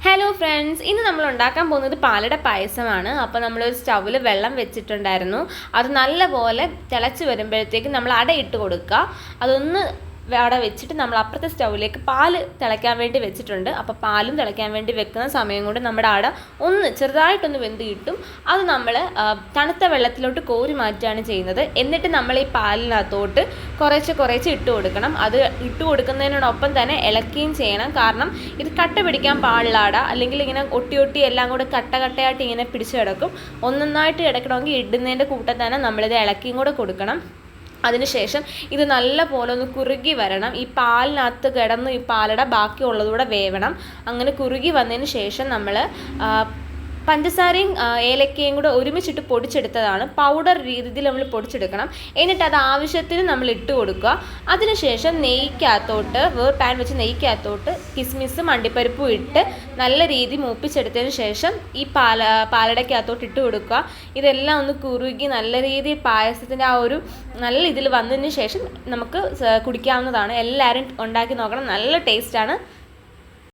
Hello friends, ഇന്ന് നമ്മൾ ഉണ്ടാക്കാൻ പോകുന്നത് പാലട പായസമാണ്. അപ്പോൾ നമ്മളൊരു സ്റ്റൗവിൽ വെള്ളം വെച്ചിട്ടുണ്ടായിരുന്നു. അത് നല്ലപോലെ തിളച്ച് വരുമ്പോഴത്തേക്ക് നമ്മൾ അടയിട്ട് കൊടുക്കുക. അതൊന്ന് അവിടെ വെച്ചിട്ട് നമ്മൾ അപ്പുറത്തെ സ്റ്റൗവിലേക്ക് പാല് തിളയ്ക്കാൻ വേണ്ടി വെച്ചിട്ടുണ്ട്. അപ്പോൾ പാലും തിളയ്ക്കാൻ വേണ്ടി വെക്കുന്ന സമയം കൊണ്ട് നമ്മുടെ അട ഒന്ന് ചെറുതായിട്ടൊന്ന് വെന്ത് കിട്ടും. അത് നമ്മൾ തണുത്ത വെള്ളത്തിലോട്ട് കോരി മാറ്റുകയാണ് ചെയ്യുന്നത്. എന്നിട്ട് നമ്മൾ ഈ പാലിനകത്തോട്ട് കുറേശ്ശെ ഇട്ട് കൊടുക്കണം. അത് ഇട്ട് കൊടുക്കുന്നതിനോടൊപ്പം തന്നെ ഇളക്കുകയും ചെയ്യണം. കാരണം ഇത് കട്ട പിടിക്കാൻ പാടില്ല അട, അല്ലെങ്കിൽ ഇങ്ങനെ ഒട്ടി എല്ലാം കൂടെ കട്ടയായിട്ട് ഇങ്ങനെ പിടിച്ച് കിടക്കും. ഒന്നൊന്നായിട്ട് കിടക്കണമെങ്കിൽ ഇടുന്നതിൻ്റെ കൂട്ടം തന്നെ നമ്മളിത് ഇളക്കിയും കൂടെ കൊടുക്കണം. അതിനുശേഷം ഇത് നല്ല പോലെ ഒന്ന് കുറുകി വരണം. ഈ പാലിനകത്ത് കിടന്ന് ഈ പാലട ബാക്കിയുള്ളതുകൂടെ വേവണം. അങ്ങനെ കുറുകി വന്നതിന് ശേഷം നമ്മൾ പഞ്ചസാരയും ഏലക്കയും കൂടെ ഒരുമിച്ചിട്ട് പൊടിച്ചെടുത്തതാണ്. പൗഡർ രീതിയിൽ നമ്മൾ പൊടിച്ചെടുക്കണം. എന്നിട്ട് അത് ആവശ്യത്തിന് നമ്മൾ ഇട്ട് കൊടുക്കുക. അതിനുശേഷം നെയ്ക്കകത്തോട്ട് പാൻ വെച്ച് നെയ്ക്കകത്തോട്ട് കിസ്മിസും അണ്ടിപ്പരിപ്പും ഇട്ട് നല്ല രീതി മൂപ്പിച്ചെടുത്തതിന് ശേഷം ഈ പാലടയ്ക്കകത്തോട്ട് ഇട്ട് കൊടുക്കുക. ഇതെല്ലാം ഒന്ന് കുറുകി നല്ല രീതിയിൽ പായസത്തിൻ്റെ ആ ഒരു നല്ല ഇതിൽ വന്നതിന് ശേഷം നമുക്ക് കുടിക്കാവുന്നതാണ്. എല്ലാവരും ഉണ്ടാക്കി നോക്കണം, നല്ല ടേസ്റ്റാണ്.